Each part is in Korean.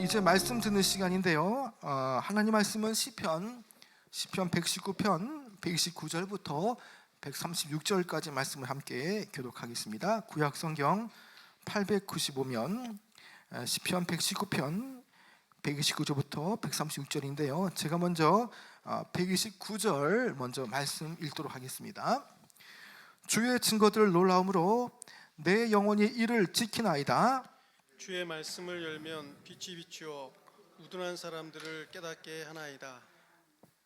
이제 말씀 듣는 시간인데요. 하나님 말씀은 시편 119편 129절부터 136절까지 말씀을 함께 교독하겠습니다. 구약성경 895면 시편 119편 129절부터 136절인데요. 제가 먼저 129절 먼저 말씀 읽도록 하겠습니다. 주의 증거들 놀라움으로 내 영혼이 이를 지키나이다. 주의 말씀을 열면 빛이 비추어 우둔한 사람들을 깨닫게 하나이다.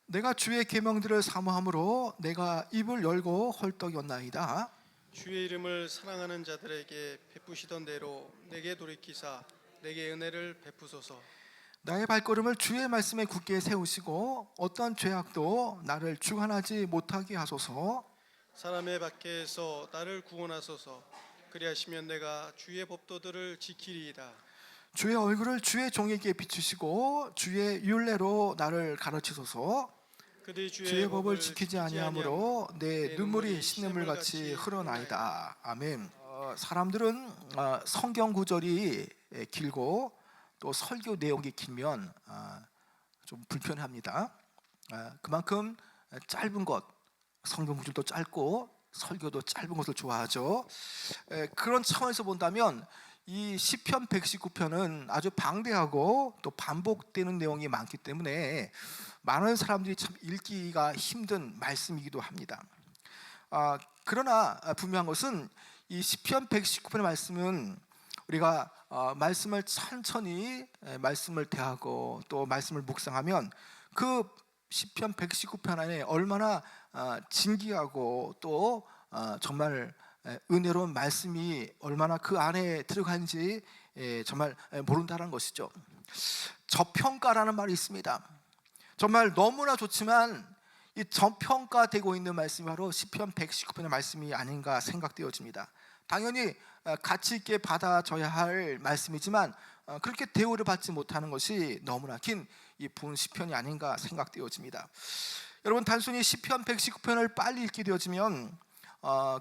내가 주의 계명들을 사모함으로 내가 입을 열고 헐떡였나이다. 주의 이름을 사랑하는 자들에게 베푸시던 대로 내게 돌이키사 내게 은혜를 베푸소서. 나의 발걸음을 주의 말씀에 굳게 세우시고 어떤 죄악도 나를 주관하지 못하게 하소서. 사람의 밖에서 나를 구원하소서. 그리하시면 내가 주의 법도들을 지키리이다. 주의 얼굴을 주의 종에게 비추시고 주의 율례로 나를 가르치소서. 그들이 주의 법을 지키지 아니하므로 내 눈물이 시냇물같이 흘러나이다. 아멘. 사람들은 성경 구절이 길고 또 설교 내용이 길면 좀 불편합니다. 그만큼 짧은 것, 성경 구절도 짧고 설교도 짧은 것을 좋아하죠. 그런 차원에서 본다면 이 시편 119편은 아주 방대하고 또 반복되는 내용이 많기 때문에 많은 사람들이 참 읽기가 힘든 말씀이기도 합니다. 그러나 분명한 것은 이 시편 119편의 말씀은 우리가 말씀을 천천히 말씀을 대하고 또 말씀을 묵상하면 그 시편 119편 안에 얼마나 진귀하고 또 정말 은혜로운 말씀이 얼마나 그 안에 들어간지 정말 모른다는 것이죠. 저평가라는 말이 있습니다. 정말 너무나 좋지만 이 저평가되고 있는 말씀이 바로 시편 119편의 말씀이 아닌가 생각되어집니다. 당연히 가치 있게 받아져야 할 말씀이지만 그렇게 대우를 받지 못하는 것이 너무나 긴 이 본 시편이 아닌가 생각되어집니다. 여러분, 단순히 시편 119편을 빨리 읽게 되어지면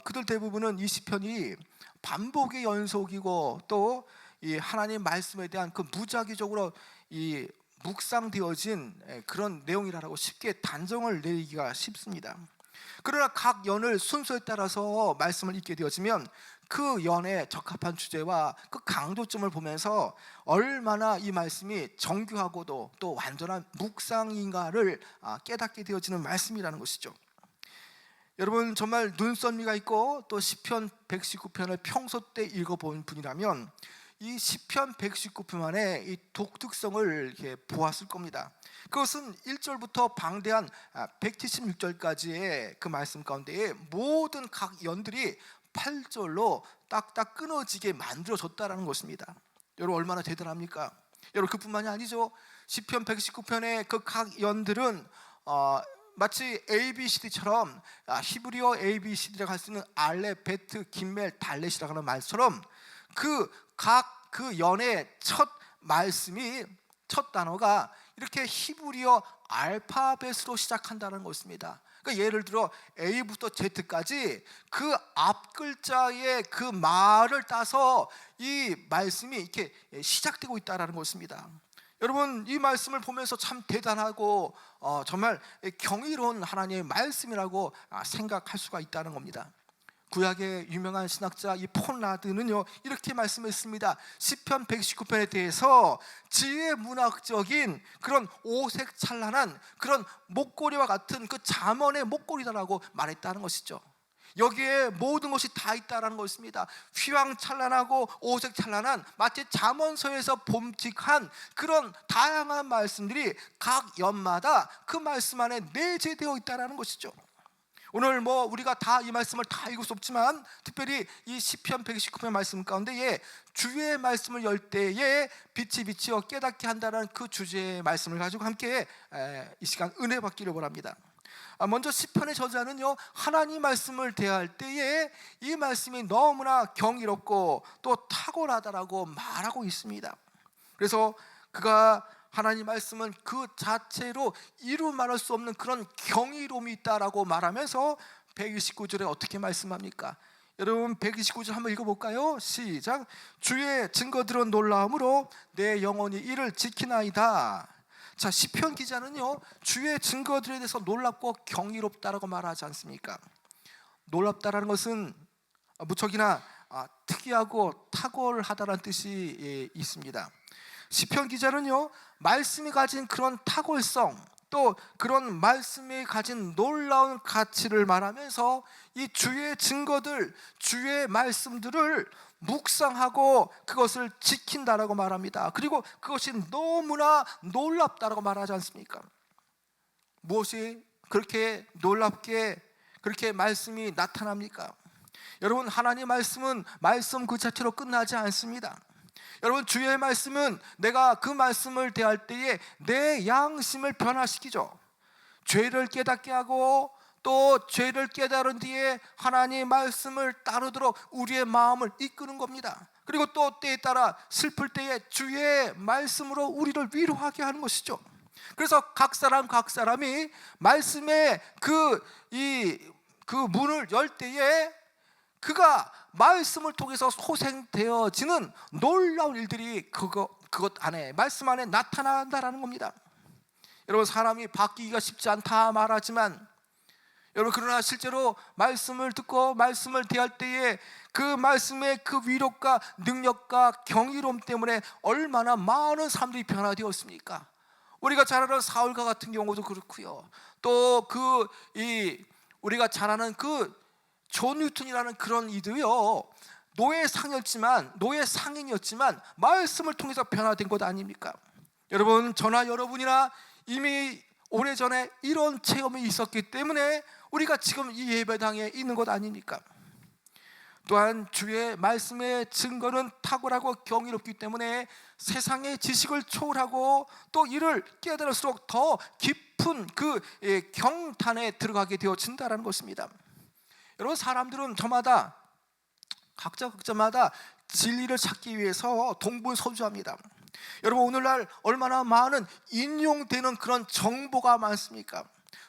그들 대부분은 이 시편이 반복의 연속이고 또 이 하나님 말씀에 대한 그 무작위적으로 이 묵상되어진 그런 내용이라고 쉽게 단정을 내리기가 쉽습니다. 그러나 각 연을 순서에 따라서 말씀을 읽게 되어지면 그 연에 적합한 주제와 그 강조점을 보면서 얼마나 이 말씀이 정교하고도 또 완전한 묵상인가를 깨닫게 되어지는 말씀이라는 것이죠. 여러분, 정말 눈썰미가 있고 또 시편 119편을 평소 때 읽어본 분이라면 이 시편 119편만의 이 독특성을 이렇게 보았을 겁니다. 그것은 1절부터 방대한 176절까지의 그 말씀 가운데에 모든 각 연들이 8절로 딱딱 끊어지게 만들어졌다는 것입니다. 여러분, 얼마나 대단합니까? 여러분, 그뿐만이 아니죠. 시편 119편의 그 각 연들은 마치 ABCD처럼 히브리어 ABCD라고 할 수 있는 알렙, 베트, 김멜, 달렛이라고 하는 말처럼 그 연의 첫 말씀이 첫 단어가 이렇게 히브리어 알파벳으로 시작한다는 것입니다. 그러니까 예를 들어 A부터 Z까지 그 앞 글자의 그 말을 따서 이 말씀이 이렇게 시작되고 있다는 것입니다. 여러분, 이 말씀을 보면서 참 대단하고 정말 경이로운 하나님의 말씀이라고 생각할 수가 있다는 겁니다. 구약의 유명한 신학자 이 폰라드는요 이렇게 말씀했습니다. 시편 119편에 대해서 지혜 문학적인 그런 오색찬란한 그런 목걸이와 같은 그 잠언의 목걸이다라고 말했다는 것이죠. 여기에 모든 것이 다 있다라는 것입니다. 휘황찬란하고 오색찬란한 마치 잠언서에서 봄직한 그런 다양한 말씀들이 각 연마다 그 말씀 안에 내재되어 있다라는 것이죠. 오늘 우리가 다 이 말씀을 다 읽을 수 없지만 특별히 이 시편 119편 말씀 가운데에 주의 말씀을 열 때에 빛이 비치어 깨닫게 한다는 그 주제의 말씀을 가지고 함께 이 시간 은혜 받기를 원합니다. 먼저 시편의 저자는요 하나님 말씀을 대할 때에 이 말씀이 너무나 경이롭고 또 탁월하다라고 말하고 있습니다. 그래서 그가 하나님 말씀은 그 자체로 이루 말할 수 없는 그런 경이로움이 있다라고 말하면서 129절에 어떻게 말씀합니까? 여러분 129절 한번 읽어볼까요? 시작. 주의 증거들은 놀라움으로 내 영혼이 이를 지키나이다. 자, 시편 기자는요, 주의 증거들에 대해서 놀랍고 경이롭다라고 말하지 않습니까? 놀랍다라는 것은 무척이나 특이하고 탁월하다는 뜻이 있습니다. 시편 기자는요, 말씀이 가진 그런 탁월성, 또 그런 말씀이 가진 놀라운 가치를 말하면서 이 주의 증거들, 주의 말씀들을 묵상하고 그것을 지킨다라고 말합니다. 그리고 그것이 너무나 놀랍다라고 말하지 않습니까? 무엇이 그렇게 놀랍게 그렇게 말씀이 나타납니까? 여러분, 하나님의 말씀은 말씀 그 자체로 끝나지 않습니다. 여러분, 주의 말씀은 내가 그 말씀을 대할 때에 내 양심을 변화시키죠. 죄를 깨닫게 하고 또 죄를 깨달은 뒤에 하나님의 말씀을 따르도록 우리의 마음을 이끄는 겁니다. 그리고 또 때에 따라 슬플 때에 주의 말씀으로 우리를 위로하게 하는 것이죠. 그래서 각 사람이 말씀의 그 문을 열 때에 그가 말씀을 통해서 소생되어지는 놀라운 일들이 그것 안에, 말씀 안에 나타난다라는 겁니다. 여러분, 사람이 바뀌기가 쉽지 않다 말하지만 여러분, 그러나 실제로 말씀을 듣고 말씀을 대할 때에 그 말씀의 그 위력과 능력과 경이로움 때문에 얼마나 많은 사람들이 변화되었습니까? 우리가 잘 아는 사울과 같은 경우도 그렇고요. 또 우리가 잘 아는 그 존 뉴턴이라는 그런 이도요, 노예 상인이었지만 말씀을 통해서 변화된 것 아닙니까? 여러분, 저나 여러분이나 이미 오래전에 이런 체험이 있었기 때문에 우리가 지금 이 예배당에 있는 것 아닙니까? 또한 주의 말씀의 증거는 탁월하고 경이롭기 때문에 세상의 지식을 초월하고 또 이를 깨달을수록 더 깊은 그 경탄에 들어가게 되어진다는 것입니다. 여러분, 사람들은 각자마다 진리를 찾기 위해서 동분서주합니다. 여러분, 오늘날 얼마나 많은 인용되는 그런 정보가 많습니까?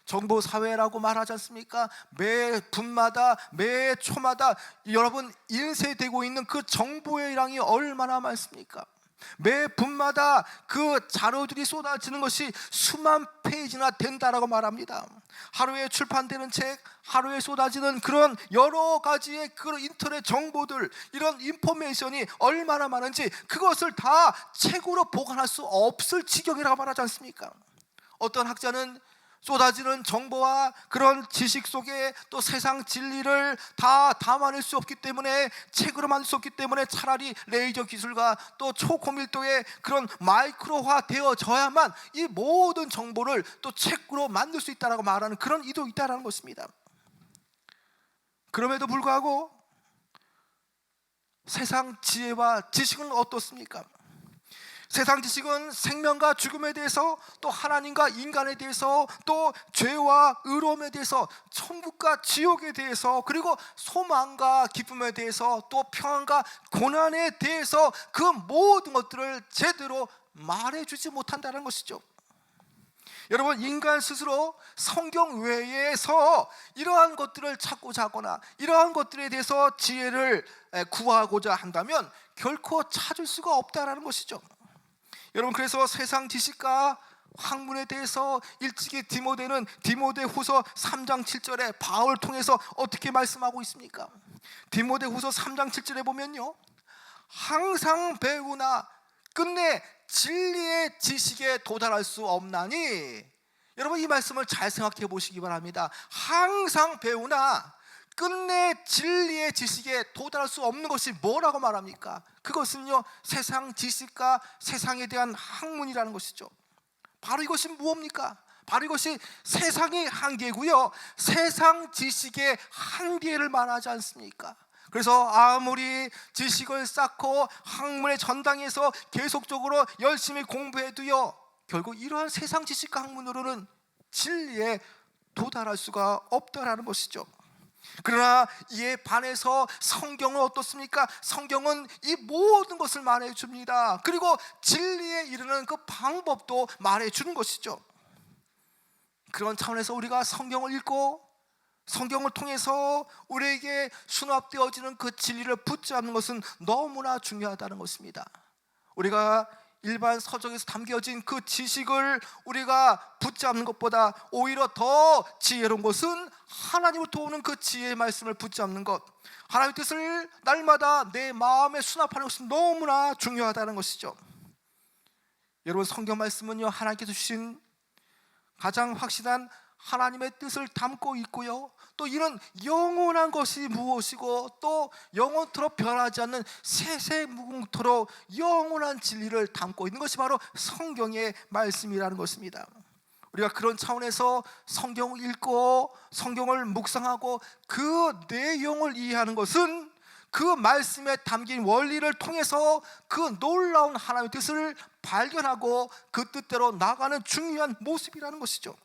정보 사회라고 말하지 않습니까? 매 분마다 매 초마다 여러분 인쇄되고 있는 그 정보의 양이 얼마나 많습니까? 매 분마다 그 자료들이 쏟아지는 것이 수만 페이지나 된다라고 말합니다. 하루에 출판되는 책, 하루에 쏟아지는 그런 여러 가지의 그런 인터넷 정보들, 이런 인포메이션이 얼마나 많은지 그것을 다 책으로 보관할 수 없을 지경이라고 말하지 않습니까? 어떤 학자는 쏟아지는 정보와 그런 지식 속에 또 세상 진리를 다 담아낼 수 없기 때문에, 책으로 만들 수 없기 때문에 차라리 레이저 기술과 또 초고밀도의 그런 마이크로화 되어져야만 이 모든 정보를 또 책으로 만들 수 있다라고 말하는 그런 이도 있다라는 것입니다. 그럼에도 불구하고 세상 지혜와 지식은 어떻습니까? 세상 지식은 생명과 죽음에 대해서, 또 하나님과 인간에 대해서, 또 죄와 의로움에 대해서, 천국과 지옥에 대해서, 그리고 소망과 기쁨에 대해서, 또 평안과 고난에 대해서 그 모든 것들을 제대로 말해주지 못한다는 것이죠. 여러분, 인간 스스로 성경 외에서 이러한 것들을 찾고자 하거나 이러한 것들에 대해서 지혜를 구하고자 한다면 결코 찾을 수가 없다라는 것이죠. 여러분, 그래서 세상 지식과 학문에 대해서 일찍이 디모데는 디모데후서 3장 7절에 바울을 통해서 어떻게 말씀하고 있습니까? 디모데후서 3장 7절에 보면요, 항상 배우나 끝내 진리의 지식에 도달할 수 없나니. 여러분, 이 말씀을 잘 생각해 보시기 바랍니다. 항상 배우나 끝내 진리의 지식에 도달할 수 없는 것이 뭐라고 말합니까? 그것은요, 세상 지식과 세상에 대한 학문이라는 것이죠. 바로 이것이 무엇입니까? 바로 이것이 세상의 한계고요, 세상 지식의 한계를 말하지 않습니까? 그래서 아무리 지식을 쌓고 학문의 전당에서 계속적으로 열심히 공부해도요, 결국 이러한 세상 지식과 학문으로는 진리에 도달할 수가 없다라는 것이죠. 그러나 이에 반해서 성경은 어떻습니까? 성경은 이 모든 것을 말해줍니다. 그리고 진리에 이르는 그 방법도 말해주는 것이죠. 그런 차원에서 우리가 성경을 읽고 성경을 통해서 우리에게 수납되어지는 그 진리를 붙잡는 것은 너무나 중요하다는 것입니다. 우리가 일반 서적에서 담겨진 그 지식을 우리가 붙잡는 것보다 오히려 더 지혜로운 것은 하나님으로부터 오는 그 지혜의 말씀을 붙잡는 것, 하나님의 뜻을 날마다 내 마음에 수납하는 것은 너무나 중요하다는 것이죠. 여러분, 성경 말씀은요, 하나님께서 주신 가장 확실한 하나님의 뜻을 담고 있고요, 또 이는 영원한 것이 무엇이고 또 영원토록 변하지 않는 세세무궁토록 영원한 진리를 담고 있는 것이 바로 성경의 말씀이라는 것입니다. 우리가 그런 차원에서 성경을 읽고 성경을 묵상하고 그 내용을 이해하는 것은 그 말씀에 담긴 원리를 통해서 그 놀라운 하나님의 뜻을 발견하고 그 뜻대로 나가는 중요한 모습이라는 것이죠.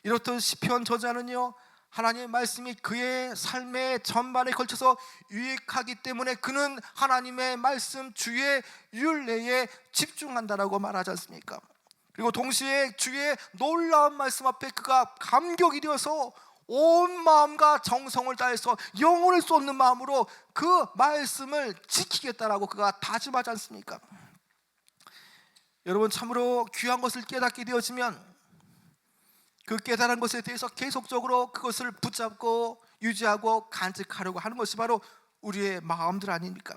이렇듯 시편 저자는요, 하나님의 말씀이 그의 삶의 전반에 걸쳐서 유익하기 때문에 그는 하나님의 말씀 주의 율례에 집중한다라고 말하지 않습니까? 그리고 동시에 주의 놀라운 말씀 앞에 그가 감격이 되어서 온 마음과 정성을 다해서 영혼을 쏟는 마음으로 그 말씀을 지키겠다라고 그가 다짐하지 않습니까? 여러분, 참으로 귀한 것을 깨닫게 되어지면 그 깨달은 것에 대해서 계속적으로 그것을 붙잡고 유지하고 간직하려고 하는 것이 바로 우리의 마음들 아닙니까?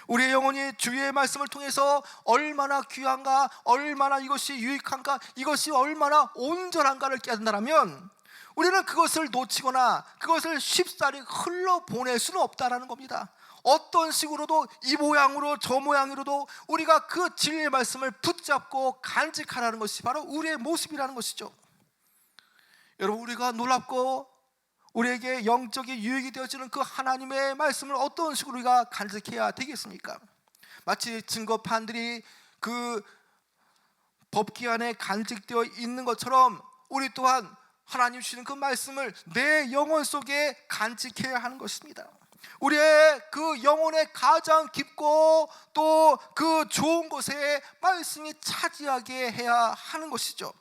우리의 영혼이 주의 말씀을 통해서 얼마나 귀한가, 얼마나 이것이 유익한가, 이것이 얼마나 온전한가를 깨닫는다면 우리는 그것을 놓치거나 그것을 쉽사리 흘러보낼 수는 없다라는 겁니다. 어떤 식으로도 이 모양으로 저 모양으로도 우리가 그 진리의 말씀을 붙잡고 간직하라는 것이 바로 우리의 모습이라는 것이죠. 여러분, 우리가 놀랍고 우리에게 영적인 유익이 되어지는 그 하나님의 말씀을 어떤 식으로 우리가 간직해야 되겠습니까? 마치 증거판들이 그 법기 안에 간직되어 있는 것처럼 우리 또한 하나님 주시는 그 말씀을 내 영혼 속에 간직해야 하는 것입니다. 우리의 그 영혼의 가장 깊고 또 그 좋은 곳에 말씀이 차지하게 해야 하는 것이죠.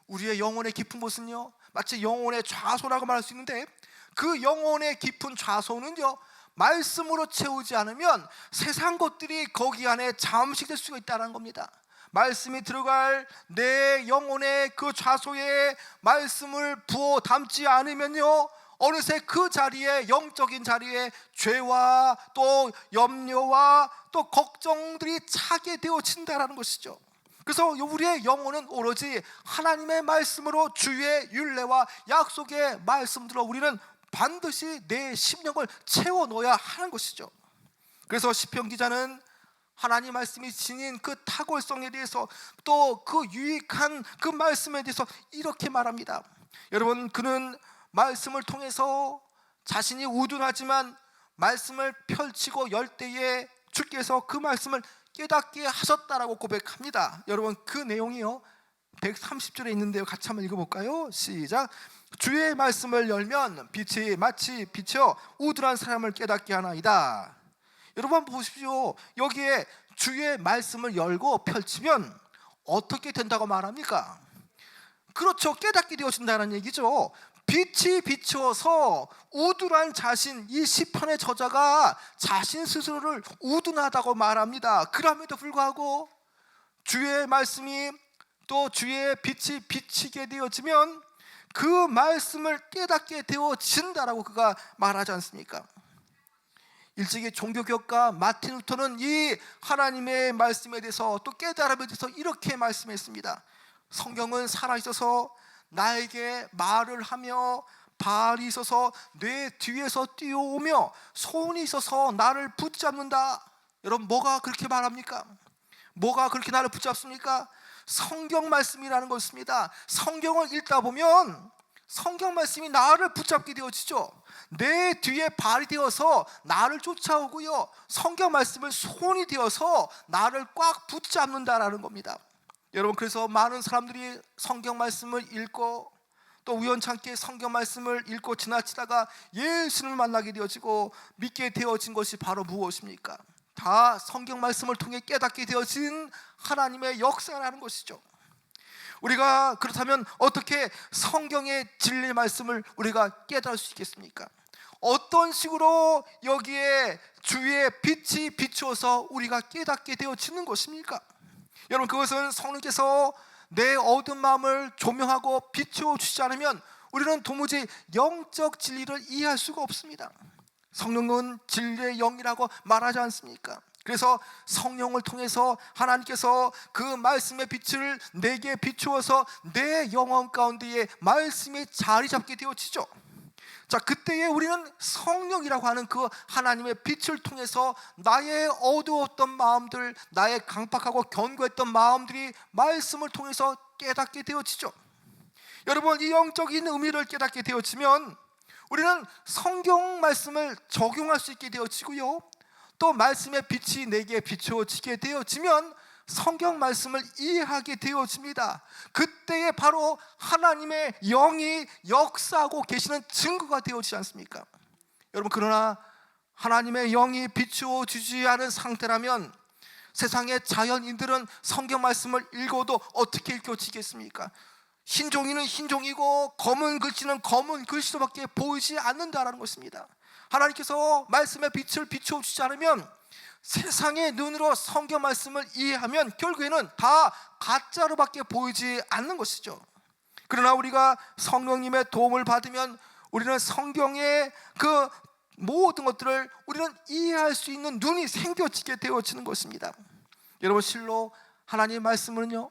우리의 영혼의 깊은 곳은요, 마치 영혼의 좌소라고 말할 수 있는데 그 영혼의 깊은 좌소는요, 말씀으로 채우지 않으면 세상 것들이 거기 안에 잠식될 수가 있다는 겁니다. 말씀이 들어갈 내 영혼의 그 좌소에 말씀을 부어 담지 않으면요, 어느새 그 자리에, 영적인 자리에 죄와 또 염려와 또 걱정들이 차게 되어진다는 것이죠. 그래서 우리의 영혼은 오로지 하나님의 말씀으로 주의 율례와 약속의 말씀들로 우리는 반드시 내 심령을 채워 넣어야 하는 것이죠. 그래서 시편 기자는 하나님 말씀이 지닌 그 탁월성에 대해서 또 그 유익한 그 말씀에 대해서 이렇게 말합니다. 여러분, 그는 말씀을 통해서 자신이 우둔하지만 말씀을 펼치고 열 때에 주께서 그 말씀을 깨닫게 하셨다라고 고백합니다. 여러분, 그 내용이요 130절에 있는데요, 같이 한번 읽어볼까요? 시작. 주의 말씀을 열면 빛이 마치 비쳐 우둔한 사람을 깨닫게 하나이다. 여러분 한번 보십시오. 여기에 주의 말씀을 열고 펼치면 어떻게 된다고 말합니까? 그렇죠, 깨닫게 되어진다는 얘기죠. 빛이 비추어서 우둔한 자신, 이 시편의 저자가 자신 스스로를 우둔하다고 말합니다. 그럼에도 불구하고 주의 말씀이 또 주의 빛이 비치게 되어지면 그 말씀을 깨닫게 되어진다라고 그가 말하지 않습니까? 일찍이 종교개혁가 마틴 루터는 이 하나님의 말씀에 대해서 또 깨달음에 대해서 이렇게 말씀했습니다. 성경은 살아있어서 나에게 말을 하며 발이 있어서 내 뒤에서 뛰어오며 손이 있어서 나를 붙잡는다. 여러분, 뭐가 그렇게 말합니까? 뭐가 그렇게 나를 붙잡습니까? 성경 말씀이라는 것입니다. 성경을 읽다 보면 성경 말씀이 나를 붙잡게 되어지죠. 내 뒤에 발이 되어서 나를 쫓아오고요, 성경 말씀은 손이 되어서 나를 꽉 붙잡는다라는 겁니다. 여러분, 그래서 많은 사람들이 성경 말씀을 읽고 또 우연찮게 성경 말씀을 읽고 지나치다가 예수님을 만나게 되어지고 믿게 되어진 것이 바로 무엇입니까? 다 성경 말씀을 통해 깨닫게 되어진 하나님의 역사라는 것이죠. 우리가 그렇다면 어떻게 성경의 진리 말씀을 우리가 깨달을 수 있겠습니까? 어떤 식으로 여기에 주의 빛이 비추어서 우리가 깨닫게 되어지는 것입니까? 여러분, 그것은 성령께서 내 어두운 마음을 조명하고 비추어 주시지 않으면 우리는 도무지 영적 진리를 이해할 수가 없습니다. 성령은 진리의 영이라고 말하지 않습니까? 그래서 성령을 통해서 하나님께서 그 말씀의 빛을 내게 비추어서 내 영혼 가운데에 말씀이 자리 잡게 되어지죠. 자, 그때에 우리는 성령이라고 하는 그 하나님의 빛을 통해서 나의 어두웠던 마음들, 나의 강팍하고 견고했던 마음들이 말씀을 통해서 깨닫게 되어지죠. 여러분, 이 영적인 의미를 깨닫게 되어지면 우리는 성경 말씀을 적용할 수 있게 되어지고요, 또 말씀의 빛이 내게 비추어지게 되어지면 성경 말씀을 이해하게 되어집니다. 그때에 바로 하나님의 영이 역사하고 계시는 증거가 되어지지 않습니까? 여러분, 그러나 하나님의 영이 비추어지지 않은 상태라면 세상의 자연인들은 성경 말씀을 읽어도 어떻게 읽혀지겠습니까? 흰종이는 흰종이고 검은 글씨는 검은 글씨로밖에 보이지 않는다라는 것입니다. 하나님께서 말씀의 빛을 비추어주지 않으면 세상의 눈으로 성경 말씀을 이해하면 결국에는 다 가짜로밖에 보이지 않는 것이죠. 그러나 우리가 성령님의 도움을 받으면 우리는 성경의 그 모든 것들을 우리는 이해할 수 있는 눈이 생겨지게 되어지는 것입니다. 여러분, 실로 하나님의 말씀은요,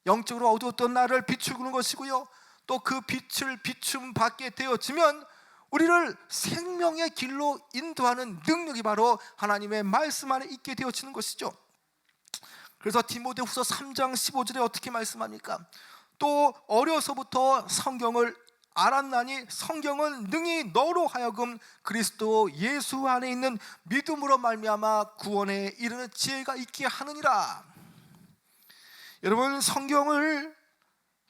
영적으로 어두웠던 나를 비추는 것이고요, 또 그 빛을 비춤 받게 되어지면 우리를 생명의 길로 인도하는 능력이 바로 하나님의 말씀 안에 있게 되어지는 것이죠. 그래서 디모데후서 3장 15절에 어떻게 말씀합니까? 또 어려서부터 성경을 알았나니 성경은 능히 너로 하여금 그리스도 예수 안에 있는 믿음으로 말미암아 구원에 이르는 지혜가 있게 하느니라. 여러분, 성경을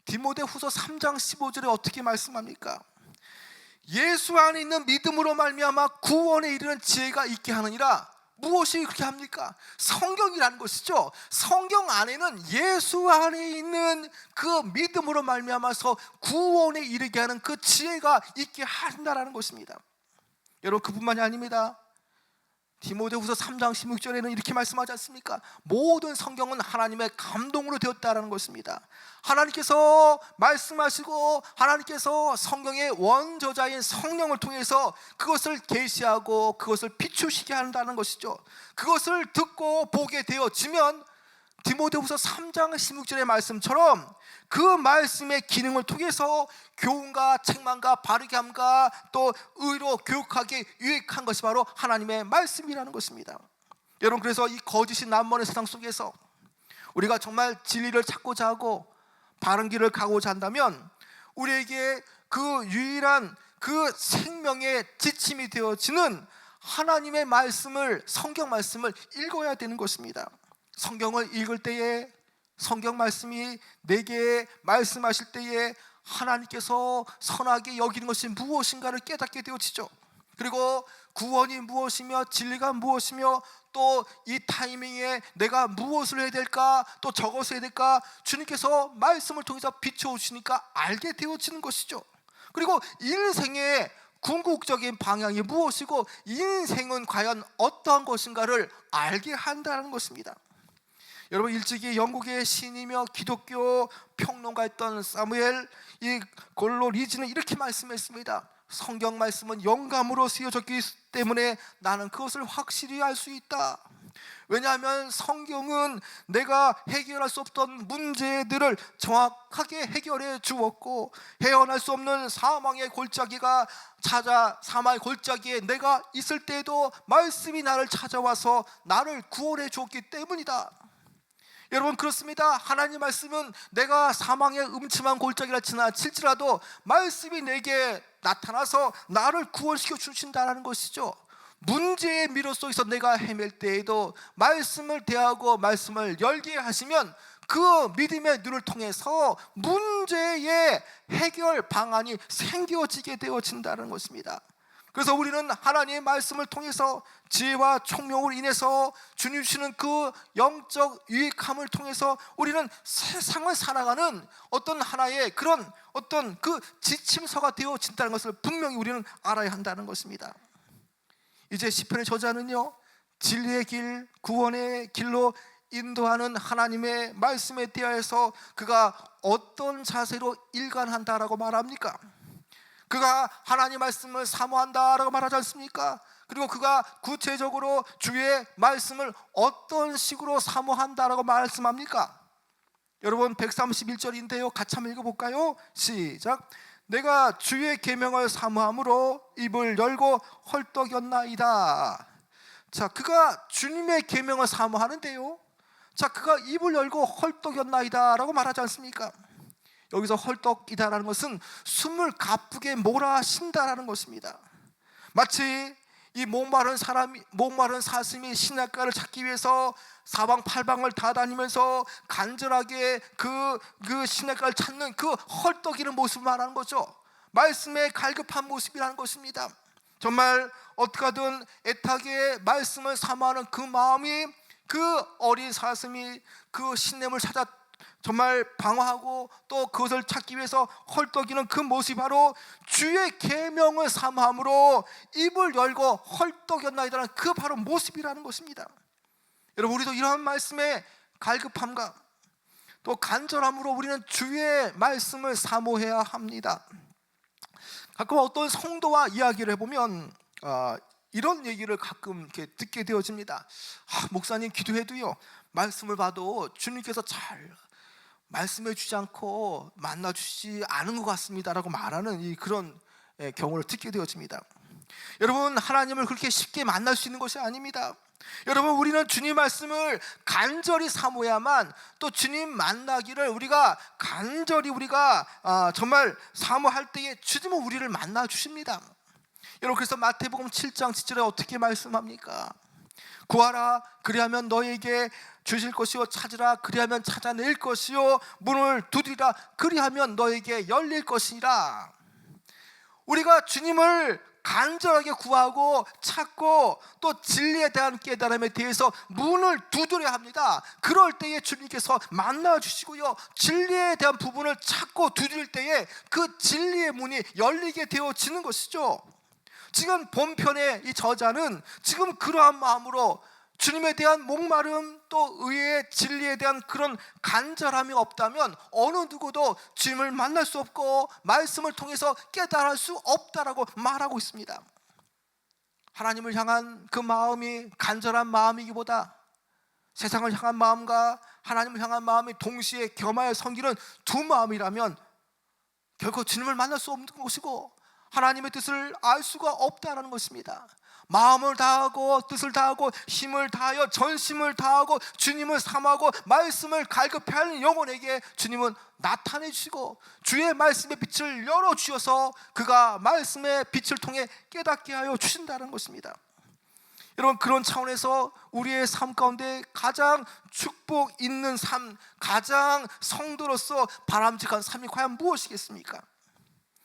디모데후서 3장 15절에 어떻게 말씀합니까? 예수 안에 있는 믿음으로 말미암아 구원에 이르는 지혜가 있게 하느니라. 무엇이 그렇게 합니까? 성경이라는 것이죠. 성경 안에는 예수 안에 있는 그 믿음으로 말미암아서 구원에 이르게 하는 그 지혜가 있게 한다라는 것입니다. 여러분, 그뿐만이 아닙니다. 디모데후서 3장 16절에는 이렇게 말씀하지 않습니까? 모든 성경은 하나님의 감동으로 되었다라는 것입니다. 하나님께서 말씀하시고 하나님께서 성경의 원저자인 성령을 통해서 그것을 계시하고 그것을 비추시게 한다는 것이죠. 그것을 듣고 보게 되어지면 디모데후서 3장 16절의 말씀처럼 그 말씀의 기능을 통해서 교훈과 책망과 바르게 함과 또 의로 교육하게 유익한 것이 바로 하나님의 말씀이라는 것입니다. 여러분, 그래서 이 거짓이 난무하는 세상 속에서 우리가 정말 진리를 찾고자 하고 바른 길을 가고자 한다면 우리에게 그 유일한 그 생명의 지침이 되어지는 하나님의 말씀을, 성경 말씀을 읽어야 되는 것입니다. 성경을 읽을 때에 성경 말씀이 내게 말씀하실 때에 하나님께서 선하게 여기는 것이 무엇인가를 깨닫게 되어지죠. 그리고 구원이 무엇이며 진리가 무엇이며 또 이 타이밍에 내가 무엇을 해야 될까, 또 저것을 해야 될까, 주님께서 말씀을 통해서 비춰주시니까 알게 되어지는 것이죠. 그리고 인생의 궁극적인 방향이 무엇이고 인생은 과연 어떠한 것인가를 알게 한다는 것입니다. 여러분, 일찍이 영국의 신이며 기독교 평론가였던 사무엘 이 골로리지는 이렇게 말씀했습니다. 성경 말씀은 영감으로 쓰여졌기 때문에 나는 그것을 확실히 알 수 있다. 왜냐하면 성경은 내가 해결할 수 없던 문제들을 정확하게 해결해 주었고, 헤어날 수 없는 사망의 골짜기가 사망의 골짜기에 내가 있을 때에도 말씀이 나를 찾아와서 나를 구원해 주었기 때문이다. 여러분, 그렇습니다. 하나님 말씀은 내가 사망의 음침한 골짜기를 지나칠지라도 말씀이 내게 나타나서 나를 구원시켜 주신다는 것이죠. 문제의 미로 속에서 내가 헤맬 때에도 말씀을 대하고 말씀을 열게 하시면 그 믿음의 눈을 통해서 문제의 해결 방안이 생겨지게 되어진다는 것입니다. 그래서 우리는 하나님의 말씀을 통해서 지혜와 총명으로 인해서 주님 주시는 그 영적 유익함을 통해서 우리는 세상을 살아가는 어떤 하나의 그런 어떤 그 지침서가 되어진다는 것을 분명히 우리는 알아야 한다는 것입니다. 이제 시편의 저자는요, 진리의 길, 구원의 길로 인도하는 하나님의 말씀에 대하여서 그가 어떤 자세로 일관한다라고 말합니까? 그가 하나님 말씀을 사모한다라고 말하지 않습니까? 그리고 그가 구체적으로 주의 말씀을 어떤 식으로 사모한다라고 말씀합니까? 여러분 131절인데요, 같이 한번 읽어볼까요? 시작. 내가 주의 계명을 사모함으로 입을 열고 헐떡였나이다. 자, 그가 주님의 계명을 사모하는데요, 자, 그가 입을 열고 헐떡였나이다 라고 말하지 않습니까? 여기서 헐떡이다라는 것은 숨을 가쁘게 몰아쉰다라는 것입니다. 마치 이 목마른 사슴이 신약가를 찾기 위해서 사방팔방을 다 다니면서 간절하게 그 신약가를 찾는 그 헐떡이는 모습을 말하는 거죠. 말씀에 갈급한 모습이라는 것입니다. 정말 어떻게 하든 애타게 말씀을 사모하는 그 마음이, 그 어린 사슴이 그 신냄을 찾아 정말 방황하고 또 그것을 찾기 위해서 헐떡이는 그 모습이 바로 주의 계명을 사모함으로 입을 열고 헐떡였나이다라는 그 바로 모습이라는 것입니다. 여러분, 우리도 이러한 말씀에 갈급함과 또 간절함으로 우리는 주의 말씀을 사모해야 합니다. 가끔 어떤 성도와 이야기를 해보면 이런 얘기를 가끔 이렇게 듣게 되어집니다. 목사님, 기도해도요, 말씀을 봐도 주님께서 잘 말씀해 주지 않고 만나 주시지 않은 것 같습니다 라고 말하는 그런 경우를 듣게 되어집니다. 여러분, 하나님을 그렇게 쉽게 만날 수 있는 것이 아닙니다. 여러분, 우리는 주님 말씀을 간절히 사모야만 또 주님 만나기를 우리가 간절히 정말 사모할 때에 주님은 우리를 만나 주십니다. 여러분, 그래서 마태복음 7장 7절에 어떻게 말씀합니까? 구하라 그리하면 너에게 주실 것이요, 찾으라 그리하면 찾아낼 것이요, 문을 두드리라 그리하면 너에게 열릴 것이라. 우리가 주님을 간절하게 구하고 찾고 또 진리에 대한 깨달음에 대해서 문을 두드려야 합니다. 그럴 때에 주님께서 만나 주시고요, 진리에 대한 부분을 찾고 두드릴 때에 그 진리의 문이 열리게 되어지는 것이죠. 지금 본편의 이 저자는 지금 그러한 마음으로 주님에 대한 목마름 또 의의 진리에 대한 그런 간절함이 없다면 어느 누구도 주님을 만날 수 없고 말씀을 통해서 깨달을 수 없다라고 말하고 있습니다. 하나님을 향한 그 마음이 간절한 마음이기보다 세상을 향한 마음과 하나님을 향한 마음이 동시에 겸하여 섬기는 두 마음이라면 결코 주님을 만날 수 없는 것이고 하나님의 뜻을 알 수가 없다는 것입니다. 마음을 다하고 뜻을 다하고 힘을 다하여 전심을 다하고 주님을 사모하고 말씀을 갈급해하는 영혼에게 주님은 나타내 주시고 주의 말씀의 빛을 열어주셔서 그가 말씀의 빛을 통해 깨닫게 하여 주신다는 것입니다. 여러분, 그런 차원에서 우리의 삶 가운데 가장 축복 있는 삶, 가장 성도로서 바람직한 삶이 과연 무엇이겠습니까?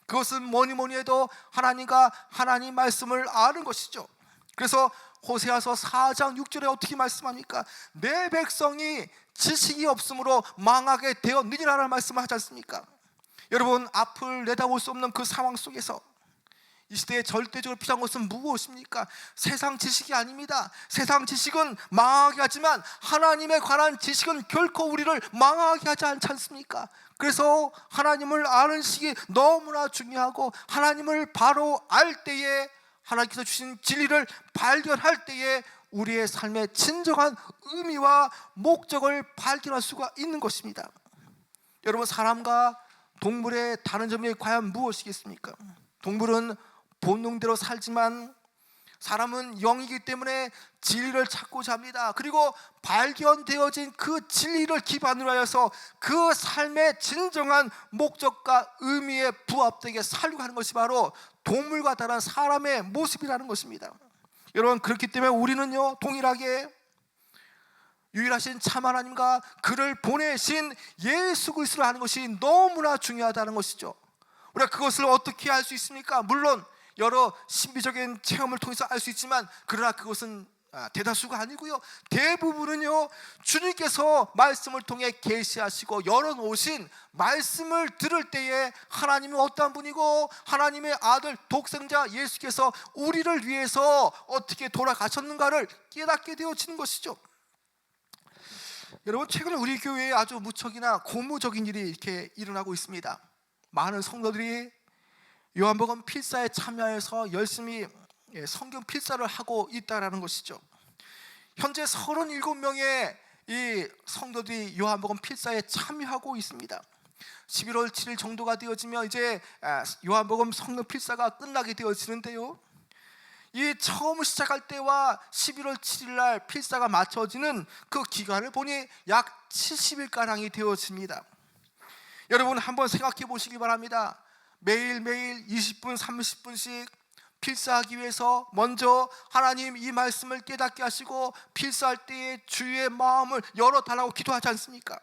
그것은 뭐니 해도 하나님과 하나님 말씀을 아는 것이죠. 그래서 호세아서 4장 6절에 어떻게 말씀합니까? 내 백성이 지식이 없으므로 망하게 되었느니라는 말씀을 하지 않습니까? 여러분, 앞을 내다볼 수 없는 그 상황 속에서 이 시대에 절대적으로 필요한 것은 무엇입니까? 세상 지식이 아닙니다. 세상 지식은 망하게 하지만 하나님에 관한 지식은 결코 우리를 망하게 하지 않지 않습니까? 그래서 하나님을 아는 시기 너무나 중요하고 하나님을 바로 알 때에 하나님께서 주신 진리를 발견할 때에 우리의 삶의 진정한 의미와 목적을 발견할 수가 있는 것입니다. 여러분, 사람과 동물의 다른 점이 과연 무엇이겠습니까? 동물은 본능대로 살지만 사람은 영이기 때문에 진리를 찾고자 합니다. 그리고 발견되어진 그 진리를 기반으로 하여서 그 삶의 진정한 목적과 의미에 부합되게 살려고 하는 것이 바로 동물과 다른 사람의 모습이라는 것입니다. 여러분, 그렇기 때문에 우리는요, 동일하게 유일하신 참 하나님과 그를 보내신 예수 그리스도를 아는 것이 너무나 중요하다는 것이죠. 우리가 그것을 어떻게 할 수 있습니까? 물론 여러 신비적인 체험을 통해서 알 수 있지만, 그러나 그것은 대다수가 아니고요, 대부분은요 주님께서 말씀을 통해 계시하시고 열어놓으신 말씀을 들을 때에 하나님은 어떠한 분이고 하나님의 아들 독생자 예수께서 우리를 위해서 어떻게 돌아가셨는가를 깨닫게 되어지는 것이죠. 여러분, 최근에 우리 교회에 아주 무척이나 고무적인 일이 이렇게 일어나고 있습니다. 많은 성도들이 요한복음 필사에 참여해서 열심히 성경 필사를 하고 있다라는 것이죠. 현재 37명의 이 성도들이 요한복음 필사에 참여하고 있습니다. 11월 7일 정도가 되어지면 이제 요한복음 성경 필사가 끝나게 되어지는데요, 이 처음 시작할 때와 11월 7일 날 필사가 맞춰지는 그 기간을 보니 약 70일가량이 되어집니다. 여러분, 한번 생각해 보시기 바랍니다. 매일매일 20분 30분씩 필사하기 위해서 먼저 하나님 이 말씀을 깨닫게 하시고 필사할 때에 주의 마음을 열어달라고 기도하지 않습니까?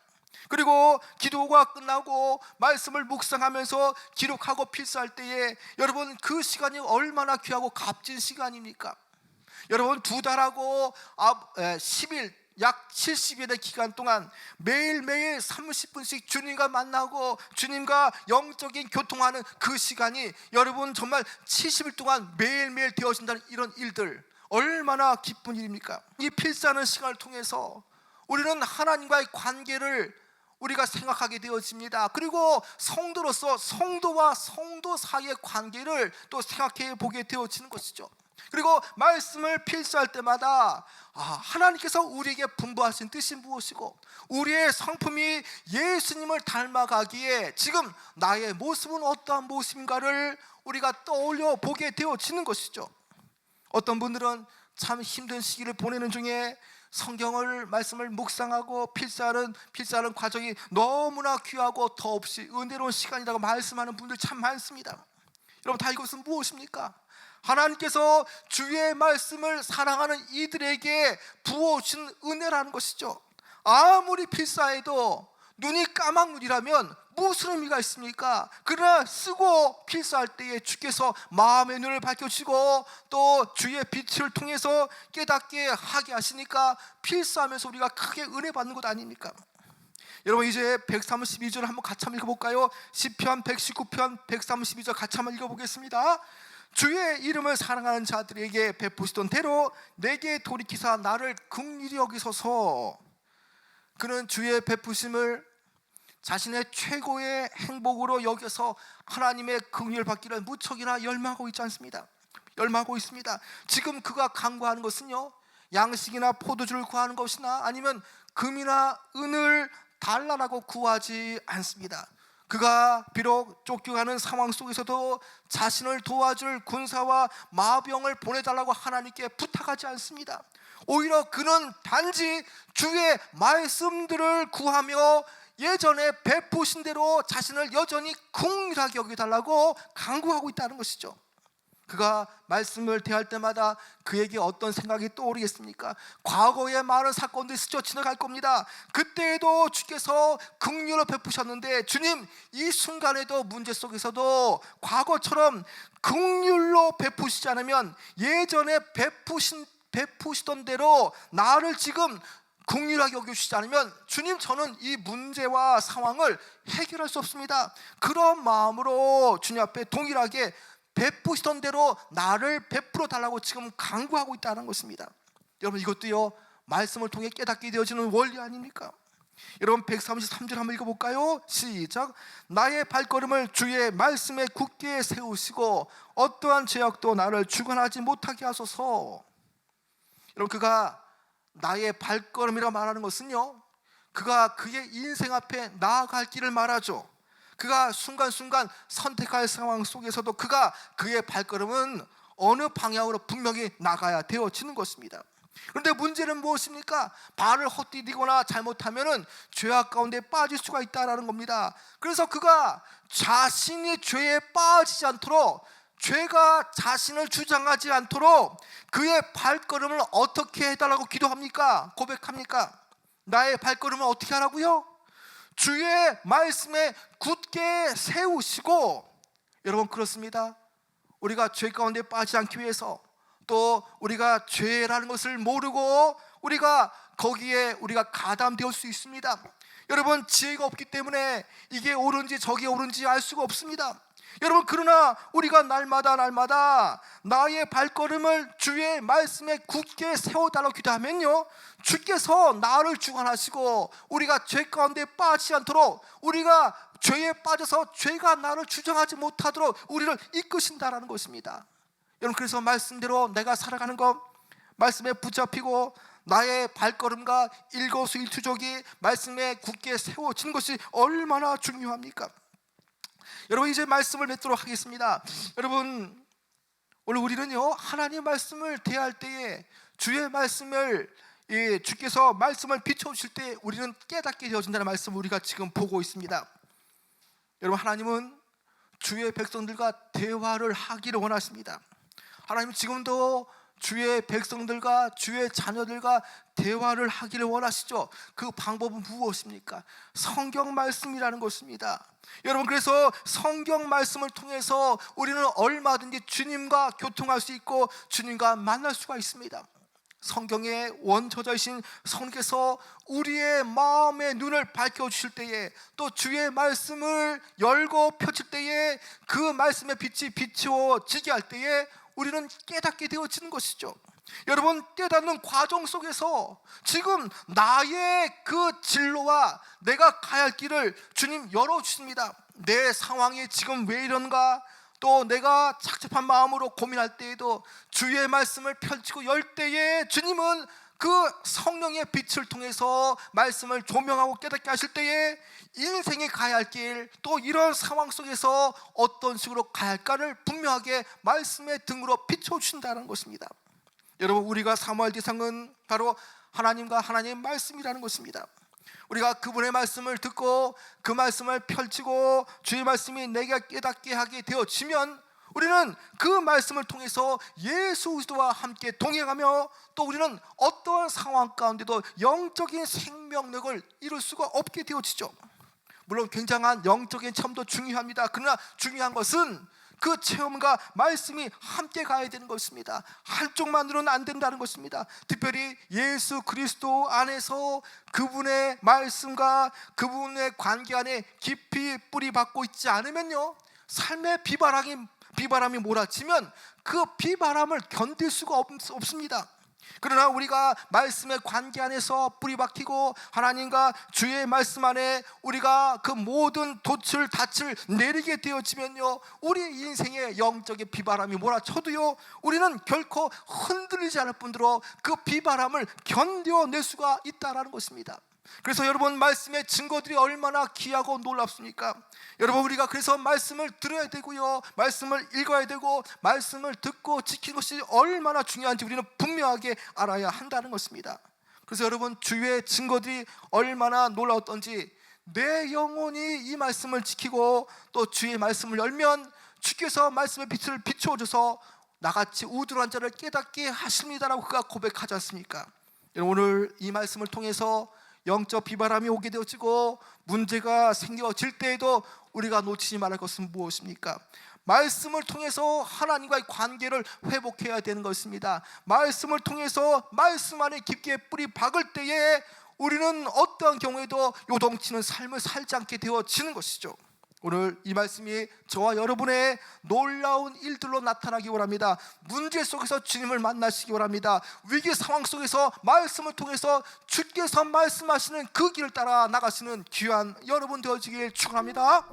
그리고 기도가 끝나고 말씀을 묵상하면서 기록하고 필사할 때에 여러분, 그 시간이 얼마나 귀하고 값진 시간입니까? 여러분, 2달하고 10일, 약 70일의 기간 동안 매일매일 30분씩 주님과 만나고 주님과 영적인 교통하는 그 시간이 여러분 정말 70일 동안 매일매일 되어진다는 이런 일들, 얼마나 기쁜 일입니까? 이 필사하는 시간을 통해서 우리는 하나님과의 관계를 우리가 생각하게 되어집니다. 그리고 성도로서 성도와 성도 사이의 관계를 또 생각해 보게 되어지는 것이죠. 그리고 말씀을 필사할 때마다 하나님께서 우리에게 분부하신 뜻이 무엇이고 우리의 성품이 예수님을 닮아가기에 지금 나의 모습은 어떠한 모습인가를 우리가 떠올려 보게 되어지는 것이죠. 어떤 분들은 참 힘든 시기를 보내는 중에 성경을 말씀을 묵상하고 필사하는 과정이 너무나 귀하고 더없이 은혜로운 시간이라고 말씀하는 분들 참 많습니다. 여러분, 다 이것은 무엇입니까? 하나님께서 주의 말씀을 사랑하는 이들에게 부어주신 은혜라는 것이죠. 아무리 필사해도 눈이 까막 눈이라면 무슨 의미가 있습니까? 그러나 쓰고 필사할 때에 주께서 마음의 눈을 밝혀주시고 또 주의 빛을 통해서 깨닫게 하게 하시니까 필사하면서 우리가 크게 은혜 받는 것 아닙니까? 여러분, 이제 132절 한번 같이 한번 읽어볼까요? 시편 119편 132절 같이 한번 읽어보겠습니다. 주의 이름을 사랑하는 자들에게 베푸시던 대로 내게 돌이키사 나를 긍휼히 여기소서. 그는 주의 베푸심을 자신의 최고의 행복으로 여겨서 하나님의 긍휼을 받기를 무척이나 열망하고 있지 않습니다? 열망하고 있습니다. 지금 그가 간구하는 것은요, 양식이나 포도주를 구하는 것이나 아니면 금이나 은을 달라라고 구하지 않습니다. 그가 비록 쫓겨가는 상황 속에서도 자신을 도와줄 군사와 마병을 보내달라고 하나님께 부탁하지 않습니다. 오히려 그는 단지 주의 말씀들을 구하며 예전에 베푸신 대로 자신을 여전히 긍휼하게 여겨달라고 간구하고 있다는 것이죠. 그가 말씀을 대할 때마다 그에게 어떤 생각이 떠오르겠습니까? 과거의 많은 사건들이 스쳐 지나갈 겁니다. 그때에도 주께서 긍휼을 베푸셨는데 주님, 이 순간에도 문제 속에서도 과거처럼 긍휼로 베푸시지 않으면 예전에 베푸시던 대로 나를 지금 긍휼하게 여겨주시지 않으면 주님, 저는 이 문제와 상황을 해결할 수 없습니다. 그런 마음으로 주님 앞에 동일하게 베푸시던 대로 나를 베풀어 달라고 지금 간구하고 있다는 것입니다. 여러분, 이것도요 말씀을 통해 깨닫게 되어지는 원리 아닙니까? 여러분, 133절 한번 읽어볼까요? 시작. 나의 발걸음을 주의 말씀에 굳게 세우시고 어떠한 죄악도 나를 주관하지 못하게 하소서. 여러분, 그가 나의 발걸음이라고 말하는 것은요, 그가 그의 인생 앞에 나아갈 길을 말하죠. 그가 순간순간 선택할 상황 속에서도 그의 발걸음은 어느 방향으로 분명히 나가야 되어지는 것입니다. 그런데 문제는 무엇입니까? 발을 헛디디거나 잘못하면 죄악 가운데 빠질 수가 있다는 겁니다. 그래서 그가 자신이 죄에 빠지지 않도록, 죄가 자신을 주장하지 않도록 그의 발걸음을 어떻게 해달라고 기도합니까? 고백합니까? 나의 발걸음을 어떻게 하라고요? 주의 말씀에 굳게 세우시고. 여러분, 그렇습니다. 우리가 죄 가운데 빠지지 않기 위해서, 또 우리가 죄라는 것을 모르고 우리가 거기에 우리가 가담될 수 있습니다. 여러분, 지혜가 없기 때문에 이게 옳은지 저게 옳은지 알 수가 없습니다. 여러분, 그러나 우리가 날마다 나의 발걸음을 주의 말씀에 굳게 세워달라고 기도하면요, 주께서 나를 주관하시고 우리가 죄 가운데 빠지지 않도록, 우리가 죄에 빠져서 죄가 나를 주장하지 못하도록 우리를 이끄신다라는 것입니다. 여러분, 그래서 말씀대로 내가 살아가는 것, 말씀에 붙잡히고 나의 발걸음과 일거수일투족이 말씀에 굳게 세워지는 것이 얼마나 중요합니까? 여러분, 이제 말씀을 맺도록 하겠습니다. 여러분, 오늘 우리는요, 하나님 말씀을 대할 때에 주의 말씀을, 주께서 말씀을 비춰주실 때 우리는 깨닫게 되어진다는 말씀을 우리가 지금 보고 있습니다. 여러분, 하나님은 주의 백성들과 대화를 하기를 원하십니다. 하나님은 지금도 주의 백성들과 주의 자녀들과 대화를 하기를 원하시죠. 그 방법은 무엇입니까? 성경 말씀이라는 것입니다. 여러분, 그래서 성경 말씀을 통해서 우리는 얼마든지 주님과 교통할 수 있고 주님과 만날 수가 있습니다. 성경의 원저자이신 성령께서 우리의 마음의 눈을 밝혀주실 때에, 또 주의 말씀을 열고 펼칠 때에, 그 말씀의 빛이 비추어지게 할 때에 우리는 깨닫게 되어지는 것이죠. 여러분, 깨닫는 과정 속에서 지금 나의 그 진로와 내가 가야 할 길을 주님 열어주십니다. 내 상황이 지금 왜 이런가, 또 내가 착잡한 마음으로 고민할 때에도 주의 말씀을 펼치고 열 때에 주님은 그 성령의 빛을 통해서 말씀을 조명하고 깨닫게 하실 때에 인생이 가야 할 길, 또 이런 상황 속에서 어떤 식으로 가야 할까를 분명하게 말씀의 등으로 비춰주신다는 것입니다. 여러분, 우리가 사모할 대상은 바로 하나님과 하나님의 말씀이라는 것입니다. 우리가 그분의 말씀을 듣고 그 말씀을 펼치고 주의 말씀이 내게 깨닫게 하게 되어지면 우리는 그 말씀을 통해서 예수 그리스도와 함께 동행하며, 또 우리는 어떠한 상황 가운데도 영적인 생명력을 이룰 수가 없게 되어지죠. 물론 굉장한 영적인 체험도 중요합니다. 그러나 중요한 것은 그 체험과 말씀이 함께 가야 되는 것입니다. 한쪽만으로는 안 된다는 것입니다. 특별히 예수 그리스도 안에서 그분의 말씀과 그분의 관계 안에 깊이 뿌리 박고 있지 않으면요, 삶의 비바람이 몰아치면 그 비바람을 견딜 수가 없습니다. 그러나 우리가 말씀의 관계 안에서 뿌리 박히고 하나님과 주의 말씀 안에 우리가 그 모든 돛을 닻을 내리게 되어지면요, 우리 인생의 영적인 비바람이 몰아쳐도요, 우리는 결코 흔들리지 않을 뿐더러 그 비바람을 견뎌낼 수가 있다는 것입니다. 그래서 여러분, 말씀의 증거들이 얼마나 귀하고 놀랍습니까? 여러분, 우리가 그래서 말씀을 들어야 되고요, 말씀을 읽어야 되고, 말씀을 듣고 지키는 것이 얼마나 중요한지 우리는 분명하게 알아야 한다는 것입니다. 그래서 여러분, 주의 증거들이 얼마나 놀라웠던지, 내 영혼이 이 말씀을 지키고 또 주의 말씀을 열면 주께서 말씀의 빛을 비추어줘서 나같이 우두한 자를 깨닫게 하십니다라고 그가 고백하지 않습니까? 여러분, 오늘 이 말씀을 통해서 영적 비바람이 오게 되어지고 문제가 생겨질 때에도 우리가 놓치지 말할 것은 무엇입니까? 말씀을 통해서 하나님과의 관계를 회복해야 되는 것입니다. 말씀을 통해서 말씀 안에 깊게 뿌리 박을 때에 우리는 어떠한 경우에도 요동치는 삶을 살지 않게 되어지는 것이죠. 오늘 이 말씀이 저와 여러분의 놀라운 일들로 나타나기 원합니다. 문제 속에서 주님을 만나시기 원합니다. 위기 상황 속에서 말씀을 통해서 주께서 말씀하시는 그 길을 따라 나가시는 귀한 여러분 되어지길 축원합니다.